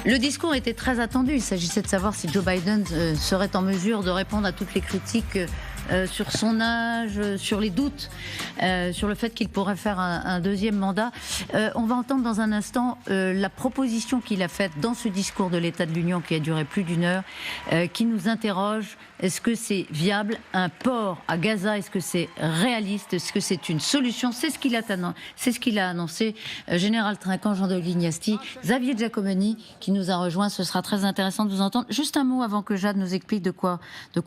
Le discours était très attendu. Il s'agissait de savoir si Joe Biden serait en mesure de répondre à toutes les critiques sur son âge, sur les doutes, sur le fait qu'il pourrait faire un deuxième mandat. On va entendre dans un instant la proposition qu'il a faite dans ce discours de l'État de l'Union qui a duré plus d'1 heure, qui nous interroge. Est-ce que c'est viable, un port à Gaza? Est-ce que c'est réaliste? Est-ce que c'est une solution? C'est ce qu'il a annoncé. Général Trinquant, Jean de Guignasti, Xavier Giacomini qui nous a rejoint. Ce sera très intéressant de vous entendre. Juste un mot avant que Jade nous explique de quoi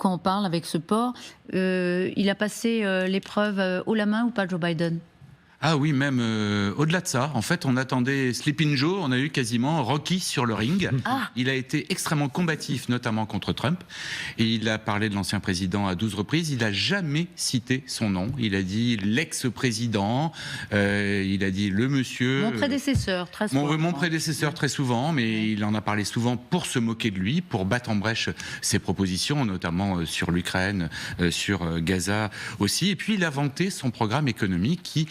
on parle avec ce port. Il a passé l'épreuve haut la main ou pas, Joe Biden? Ah oui, même au-delà de ça. En fait, on attendait Sleeping Joe, on a eu quasiment Rocky sur le ring. Ah. Il a été extrêmement combatif, notamment contre Trump. Et il a parlé de l'ancien président à 12 reprises. Il n'a jamais cité son nom. Il a dit l'ex-président, il a dit le monsieur... Mon prédécesseur, très souvent. Mon prédécesseur, très souvent, mais il en a parlé souvent pour se moquer de lui, pour battre en brèche ses propositions, notamment sur l'Ukraine, sur Gaza aussi. Et puis, il a vanté son programme économique qui...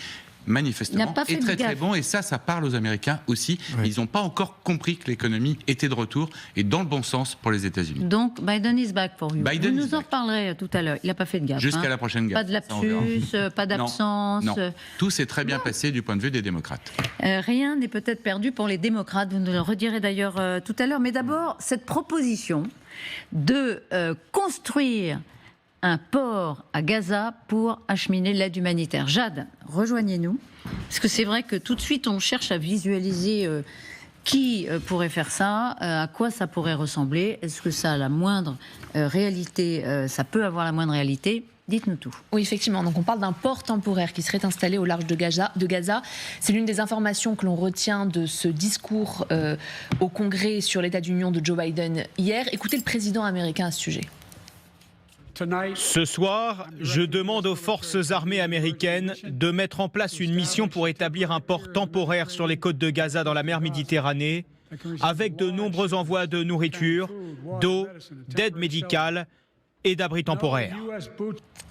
manifestement, est très bon, et ça parle aux Américains aussi. Oui. Ils n'ont pas encore compris que l'économie était de retour et dans le bon sens pour les États-Unis. Donc, Biden is back for you. Vous nous en reparlerez tout à l'heure. Il n'a pas fait de gaffe. Jusqu'à la prochaine gaffe. Pas de lapsus, pas d'absence. Non. Tout s'est très bien passé du point de vue des démocrates. Rien n'est peut-être perdu pour les démocrates. Vous nous le redirez d'ailleurs tout à l'heure. Mais d'abord, cette proposition de construire un port à Gaza pour acheminer l'aide humanitaire. Jade, rejoignez-nous, parce que c'est vrai que tout de suite on cherche à visualiser qui pourrait faire ça, à quoi ça pourrait ressembler, est-ce que ça a la moindre réalité, ça peut avoir la moindre réalité? Dites-nous tout. Oui, effectivement. Donc, on parle d'un port temporaire qui serait installé au large de Gaza. C'est l'une des informations que l'on retient de ce discours au Congrès sur l'état d'union de Joe Biden hier. Écoutez le président américain à ce sujet. Ce soir, je demande aux forces armées américaines de mettre en place une mission pour établir un port temporaire sur les côtes de Gaza dans la mer Méditerranée, avec de nombreux envois de nourriture, d'eau, d'aide médicale et d'abris temporaires.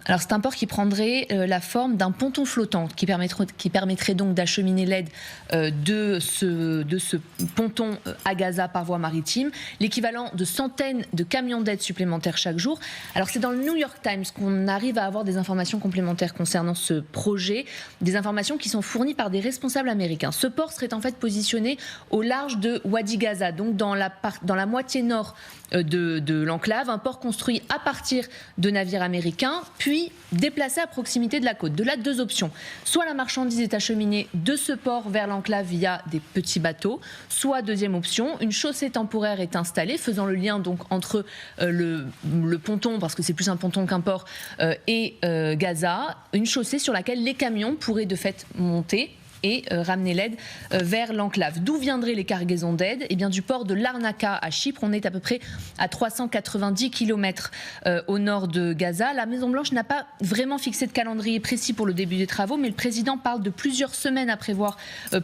Alors c'est un port qui prendrait la forme d'un ponton flottant qui permettrait donc d'acheminer l'aide de ce ponton à Gaza par voie maritime, l'équivalent de centaines de camions d'aide supplémentaires chaque jour. Alors c'est dans le New York Times qu'on arrive à avoir des informations complémentaires concernant ce projet, des informations qui sont fournies par des responsables américains. Ce port serait en fait positionné au large de Wadi Gaza, donc dans la moitié nord de l'enclave, un port construit à partir de navires américains, puis déplacé à proximité de la côte. De là, 2 options. Soit la marchandise est acheminée de ce port vers l'enclave via des petits bateaux, soit, deuxième option, une chaussée temporaire est installée, faisant le lien donc entre le ponton, parce que c'est plus un ponton qu'un port, et Gaza, une chaussée sur laquelle les camions pourraient de fait monter et ramener l'aide vers l'enclave. D'où viendraient les cargaisons d'aide? Eh bien, du port de Larnaca à Chypre. On est à peu près à 390 km au nord de Gaza. La Maison-Blanche n'a pas vraiment fixé de calendrier précis pour le début des travaux, mais le président parle de plusieurs semaines à prévoir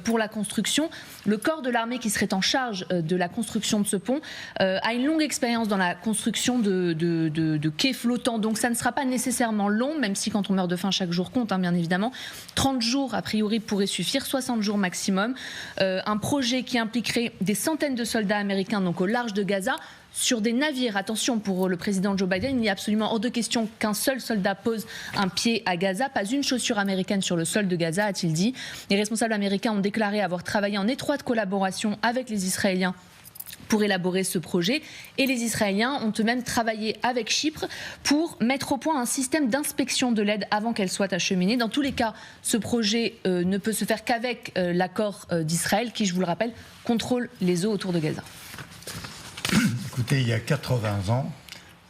pour la construction. Le corps de l'armée qui serait en charge de la construction de ce pont a une longue expérience dans la construction de quais flottants. Donc ça ne sera pas nécessairement long, même si quand on meurt de faim, chaque jour compte, bien évidemment. 30 jours, a priori, pourraient suffire. 60 jours maximum. Un projet qui impliquerait des centaines de soldats américains donc au large de Gaza sur des navires. Attention, pour le président Joe Biden, il n'est absolument hors de question qu'un seul soldat pose un pied à Gaza. Pas une chaussure américaine sur le sol de Gaza, a-t-il dit. Les responsables américains ont déclaré avoir travaillé en étroite collaboration avec les Israéliens pour élaborer ce projet. Et les Israéliens ont eux-mêmes travaillé avec Chypre pour mettre au point un système d'inspection de l'aide avant qu'elle soit acheminée. Dans tous les cas, ce projet ne peut se faire qu'avec l'accord d'Israël qui, je vous le rappelle, contrôle les eaux autour de Gaza. Écoutez, il y a 80 ans,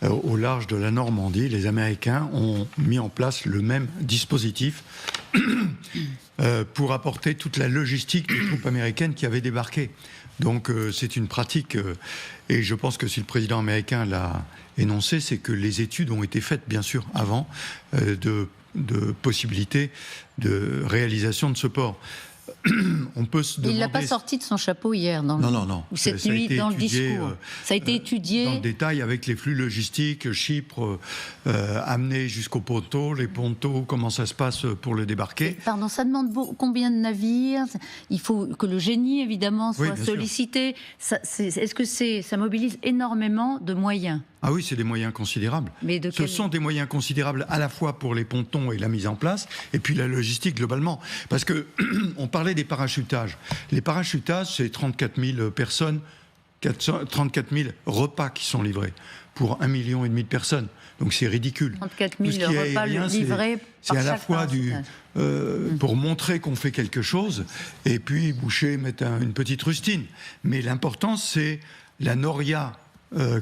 au large de la Normandie, les Américains ont mis en place le même dispositif pour apporter toute la logistique des troupes américaines qui avaient débarqué. Donc c'est une pratique, et je pense que si le président américain l'a énoncé, c'est que les études ont été faites, bien sûr, avant, de possibilités de réalisation de ce port. on peut se demander... Il ne l'a pas sorti de son chapeau hier, non. ou cette Ça a nuit été dans étudié, le discours. Ça a été étudié. Dans le détail, avec les flux logistiques, Chypre amené jusqu'au ponton, les pontos, comment ça se passe pour le débarquer. Pardon, ça demande combien de navires? Il faut que le génie, évidemment, soit sollicité. Est-ce que ça mobilise énormément de moyens? Ah oui, c'est des moyens considérables. Ce sont des moyens considérables à la fois pour les pontons et la mise en place, et puis la logistique globalement. Parce que on parlait des parachutages. Les parachutages, c'est 34 000 personnes, 34 000 repas qui sont livrés pour 1,5 million de personnes. Donc c'est ridicule. 34 000 repas livrés c'est à la fois pour montrer qu'on fait quelque chose, et puis Boucher met une petite rustine. Mais l'important, c'est la noria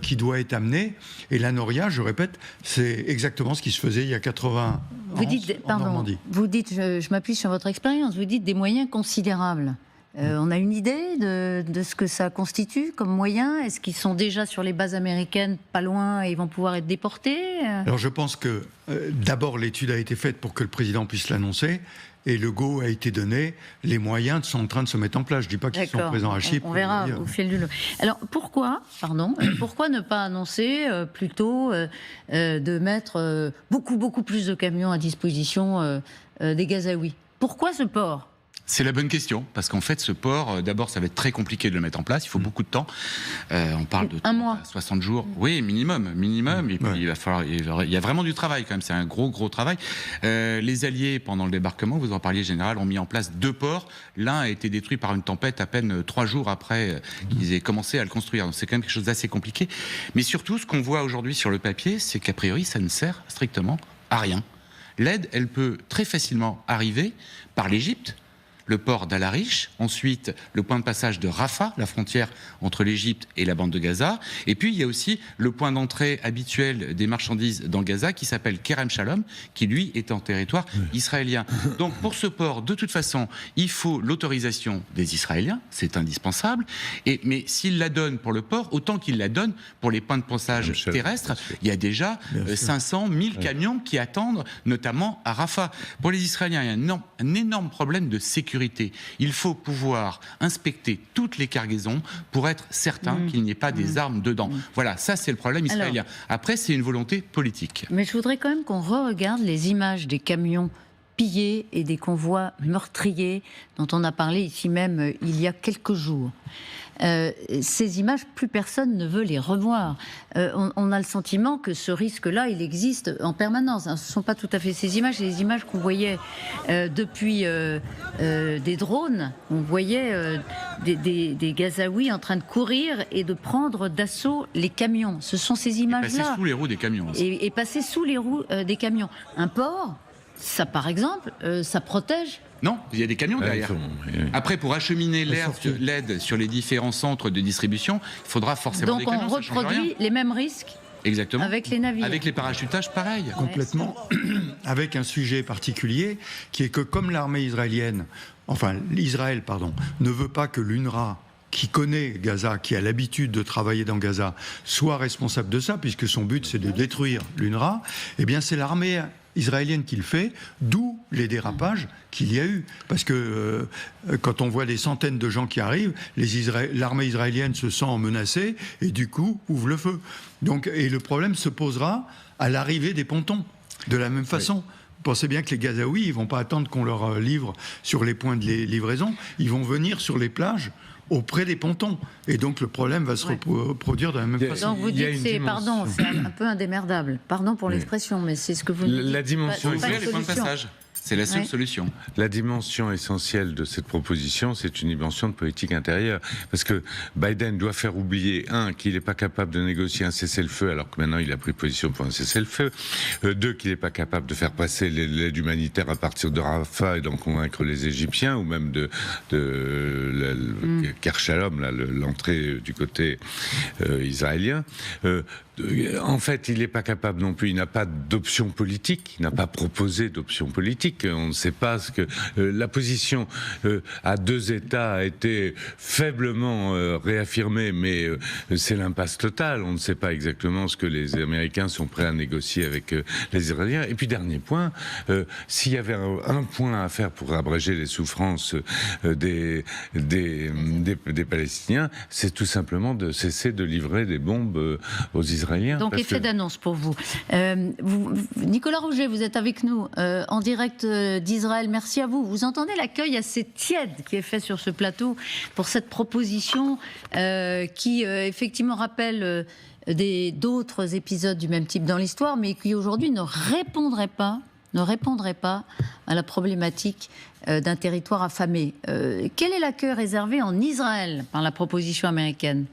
qui doit être amenée. Et la noria, je répète, c'est exactement ce qui se faisait il y a 80 ans en Normandie. Vous dites, je m'appuie sur votre expérience, vous dites des moyens considérables. On a une idée de ce que ça constitue comme moyens? Est-ce qu'ils sont déjà sur les bases américaines, pas loin, et ils vont pouvoir être déportés? Alors je pense que d'abord l'étude a été faite pour que le président puisse l'annoncer, et le go a été donné. Les moyens sont en train de se mettre en place. Je ne dis pas qu'ils sont présents à Chypre. On verra au fil du long. Alors pourquoi ne pas annoncer plutôt de mettre beaucoup plus de camions à disposition des Gazaouis? Pourquoi ce port? C'est la bonne question, parce qu'en fait, ce port, d'abord, ça va être très compliqué de le mettre en place. Il faut beaucoup de temps. On parle de un mois, 60 jours. Oui, minimum. Et puis, il y a vraiment du travail quand même. C'est un gros travail. Les Alliés, pendant le débarquement, vous en parliez, général, ont mis en place 2 ports. L'un a été détruit par une tempête à peine 3 jours après qu'ils aient commencé à le construire. Donc, c'est quand même quelque chose d'assez compliqué. Mais surtout, ce qu'on voit aujourd'hui sur le papier, c'est qu'a priori, ça ne sert strictement à rien. L'aide, elle peut très facilement arriver par l'Égypte, le port d'Al-Arish, ensuite le point de passage de Rafah, la frontière entre l'Égypte et la bande de Gaza, et puis il y a aussi le point d'entrée habituel des marchandises dans Gaza qui s'appelle Kerem Shalom, qui lui est en territoire israélien. Donc pour ce port, de toute façon, il faut l'autorisation des Israéliens, c'est indispensable, mais s'il la donne pour le port, autant qu'il la donne pour les points de passage terrestres. Il y a déjà 500 000 camions qui attendent, notamment à Rafah. Pour les Israéliens, il y a un énorme problème de sécurité. Il faut pouvoir inspecter toutes les cargaisons pour être certain qu'il n'y ait pas des armes dedans. Voilà, ça c'est le problème israélien. Après, c'est une volonté politique. Mais je voudrais quand même qu'on re-regarde les images des camions pillés et des convois meurtriers dont on a parlé ici même il y a quelques jours. Ces images, plus personne ne veut les revoir. On a le sentiment que ce risque-là, il existe en permanence. Ce ne sont pas tout à fait ces images, c'est les images qu'on voyait depuis des drones. On voyait des Gazaouis en train de courir et de prendre d'assaut les camions. Ce sont ces images-là. Et passer sous les roues des camions. Et passer sous les roues des camions. Un port, ça par exemple, ça protège. Non, il y a des camions derrière. Après, pour acheminer l'aide sur les différents centres de distribution, il faudra forcément des camions. Donc on reproduit les mêmes risques. Exactement. Avec les navires. Avec les parachutages, pareil. Complètement. Avec un sujet particulier qui est que comme l'armée israélienne, l'Israël, ne veut pas que l'UNRWA, qui connaît Gaza, qui a l'habitude de travailler dans Gaza, soit responsable de ça, puisque son but c'est de détruire l'UNRWA, eh bien c'est l'armée israélienne qui le fait, d'où les dérapages qu'il y a eu. Parce que quand on voit des centaines de gens qui arrivent, l'armée israélienne se sent menacée et du coup ouvre le feu. Et le problème se posera à l'arrivée des pontons, de la même façon. Oui. Pensez bien que les Gazaouis, ils ne vont pas attendre qu'on leur livre sur les points de livraison, ils vont venir sur les plages auprès des pontons. Et donc le problème va se reproduire de la même façon. Donc vous dites que c'est un peu indémerdable. Pardon pour l'expression, mais c'est ce que vous dites. La dimension, les points de passage. C'est la seule solution. La dimension essentielle de cette proposition, c'est une dimension de politique intérieure. Parce que Biden doit faire oublier, qu'il n'est pas capable de négocier un cessez-le-feu, alors que maintenant il a pris position pour un cessez-le-feu. 2, qu'il n'est pas capable de faire passer l'aide humanitaire à partir de Rafah et d'en convaincre les Égyptiens, ou même de Ker Shalom, l'entrée du côté israélien. En fait, il n'est pas capable non plus, il n'a pas d'option politique, il n'a pas proposé d'option politique. On ne sait pas ce que... la position à deux États a été faiblement réaffirmée, mais c'est l'impasse totale. On ne sait pas exactement ce que les Américains sont prêts à négocier avec les Israéliens. Et puis, dernier point, s'il y avait un point à faire pour abréger les souffrances des Palestiniens, c'est tout simplement de cesser de livrer des bombes aux Israéliens. Donc, effet d'annonce pour vous. Nicolas Rouget, vous êtes avec nous en direct d'Israël. Merci à vous. Vous entendez l'accueil assez tiède qui est fait sur ce plateau pour cette proposition qui, effectivement, rappelle d'autres épisodes du même type dans l'histoire, mais qui, aujourd'hui, ne répondrait pas à la problématique d'un territoire affamé. Quel est l'accueil réservé en Israël par la proposition américaine ?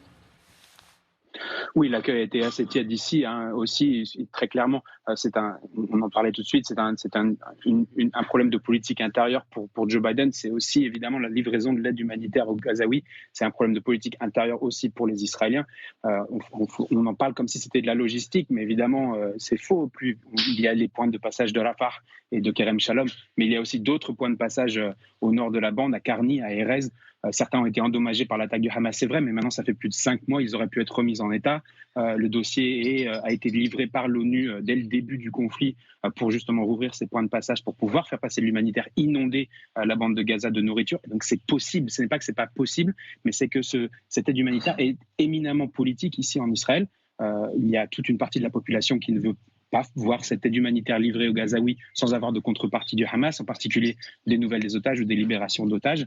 Oui, l'accueil a été assez tiède ici, aussi, très clairement. On en parlait tout de suite, c'est un problème de politique intérieure pour Joe Biden. C'est aussi évidemment la livraison de l'aide humanitaire aux Gazaouis. C'est un problème de politique intérieure aussi pour les Israéliens. On en parle comme si c'était de la logistique, mais évidemment, c'est faux. Il y a les points de passage de Rafah et de Kerem Shalom, mais il y a aussi d'autres points de passage au nord de la bande, à Karni, à Erez. Certains ont été endommagés par l'attaque du Hamas, c'est vrai, mais maintenant ça fait plus de 5 mois, ils auraient pu être remis en état. Le dossier a été livré par l'ONU dès le début du conflit pour justement rouvrir ces points de passage, pour pouvoir faire passer l'humanitaire, inonder la bande de Gaza de nourriture. Et donc c'est possible, ce n'est pas que c'est pas possible, mais c'est que cette aide humanitaire est éminemment politique ici en Israël. Il y a toute une partie de la population qui ne veut pas voir cette aide humanitaire livrée aux Gazaouis sans avoir de contrepartie du Hamas, en particulier des nouvelles des otages ou des libérations d'otages.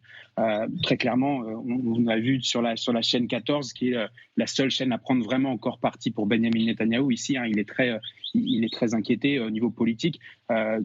Très clairement, on a vu sur la chaîne 14, qui est la seule chaîne à prendre vraiment encore parti pour Benjamin Netanyahou. Ici, il est très inquiété au niveau politique,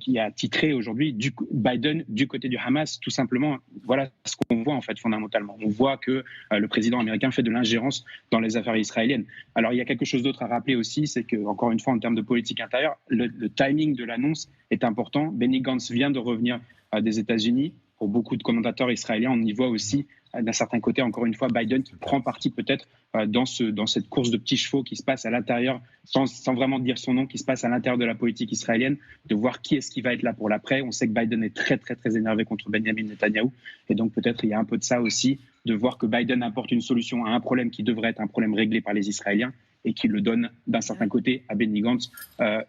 qui a titré aujourd'hui Biden du côté du Hamas. Tout simplement, voilà ce qu'on voit en fait fondamentalement. On voit que le président américain fait de l'ingérence dans les affaires israéliennes. Alors il y a quelque chose d'autre à rappeler aussi, c'est que, encore une fois, en termes de politique intérieure, le timing de l'annonce est important. Benny Gantz vient de revenir des États-Unis. Pour beaucoup de commentateurs israéliens, on y voit aussi, d'un certain côté, encore une fois, Biden qui prend parti peut-être dans cette course de petits chevaux qui se passe à l'intérieur, sans vraiment dire son nom, qui se passe à l'intérieur de la politique israélienne, de voir qui est-ce qui va être là pour l'après. On sait que Biden est très, très, très énervé contre Benjamin Netanyahou. Et donc peut-être il y a un peu de ça aussi, de voir que Biden apporte une solution à un problème qui devrait être un problème réglé par les Israéliens, et qui le donne d'un certain côté à Benny Gantz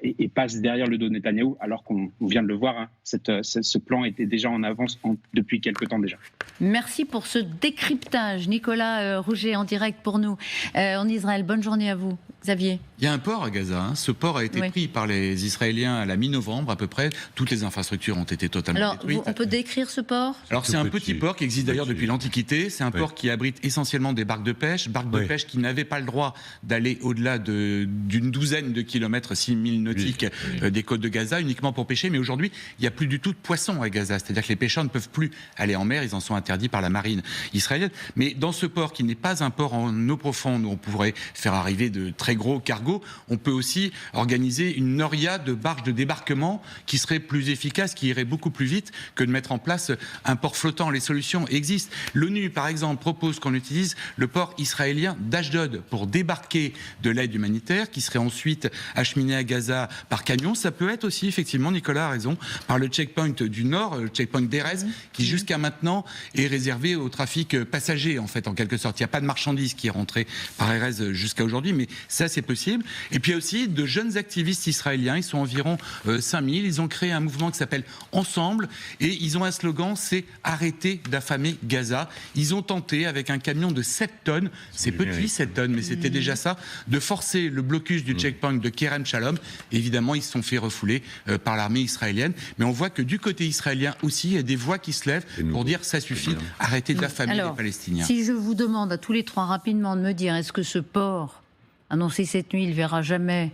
et passe derrière le dos de Netanyahou, alors qu'on vient de le voir, ce plan était déjà en avance depuis quelque temps déjà. Merci pour ce décryptage. Nicolas Rouget en direct pour nous en Israël. Bonne journée à vous, Xavier. Il y a un port à Gaza. Ce port a été pris par les Israéliens à la mi-novembre à peu près. Toutes les infrastructures ont été totalement détruites. On peut décrire ce port ? Alors c'est un petit port qui existe d'ailleurs depuis l'Antiquité. C'est un port qui abrite essentiellement des barques de pêche pêche qui n'avaient pas le droit d'aller au-delà d'une douzaine de kilomètres, 6000 nautiques des côtes de Gaza, uniquement pour pêcher. Mais aujourd'hui, il n'y a plus du tout de poissons à Gaza. C'est-à-dire que les pêcheurs ne peuvent plus aller en mer. Ils en sont interdits par la marine israélienne. Mais dans ce port, qui n'est pas un port en eau profonde où on pourrait faire arriver de très gros cargos, on peut aussi organiser une noria de barges de débarquement qui serait plus efficace, qui irait beaucoup plus vite que de mettre en place un port flottant. Les solutions existent. L'ONU, par exemple, propose qu'on utilise le port israélien d'Ashdod pour débarquer de l'aide humanitaire qui serait ensuite acheminée à Gaza par camion. Ça peut être aussi, effectivement, Nicolas a raison, par le checkpoint du Nord, le checkpoint d'Erez, qui jusqu'à maintenant est réservé au trafic passager, en fait, en quelque sorte. Il n'y a pas de marchandises qui est rentrée par Erez jusqu'à aujourd'hui, mais ça, c'est possible. Et puis il y a aussi de jeunes activistes israéliens, ils sont environ 5000, ils ont créé un mouvement qui s'appelle Ensemble, et ils ont un slogan, c'est « Arrêtez d'affamer Gaza ». Ils ont tenté, avec un camion de 7 tonnes, c'est petit 7 tonnes, mais c'était déjà ça, de forcer le blocus du checkpoint de Kerem Shalom. Évidemment, ils se sont fait refouler par l'armée israélienne, mais on voit que du côté israélien aussi, il y a des voix qui se lèvent pour dire « ça suffit, arrêtez d'affamer les Palestiniens ». Si je vous demande à tous les trois rapidement de me dire, est-ce que ce port annoncé cette nuit, il ne verra jamais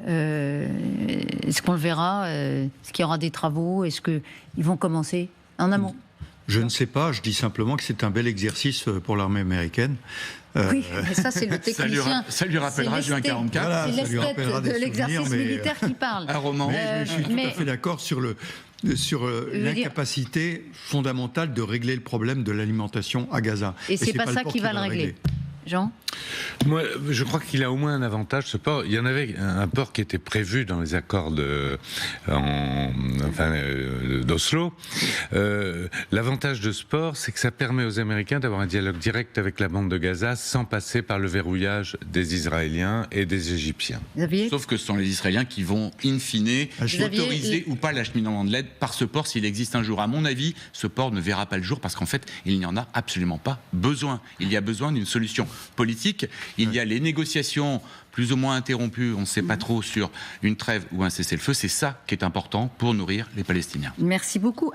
est-ce qu'on le verra Est-ce qu'il y aura des travaux? Est-ce qu'ils vont commencer en amont? Je ne sais pas, je dis simplement que c'est un bel exercice pour l'armée américaine. Oui, mais ça c'est le technicien. Ça lui rappellera Juin 44. Voilà, c'est l'esthète de l'exercice militaire qui parle. Un roman. Mais je suis tout à fait d'accord sur l'incapacité fondamentale de régler le problème de l'alimentation à Gaza. Et c'est pas ça qui va le régler. Jean ? Moi, je crois qu'il a au moins un avantage, ce port. Il y en avait un port qui était prévu dans les accords d'Oslo. L'avantage de ce port, c'est que ça permet aux Américains d'avoir un dialogue direct avec la bande de Gaza sans passer par le verrouillage des Israéliens et des Égyptiens. Sauf que ce sont les Israéliens qui vont, in fine, autoriser ou pas l'acheminement de l'aide par ce port s'il existe un jour. À mon avis, ce port ne verra pas le jour parce qu'en fait, il n'y en a absolument pas besoin. Il y a besoin d'une solution politique. Il y a les négociations plus ou moins interrompues, on ne sait pas trop, sur une trêve ou un cessez-le-feu. C'est ça qui est important pour nourrir les Palestiniens. Merci beaucoup.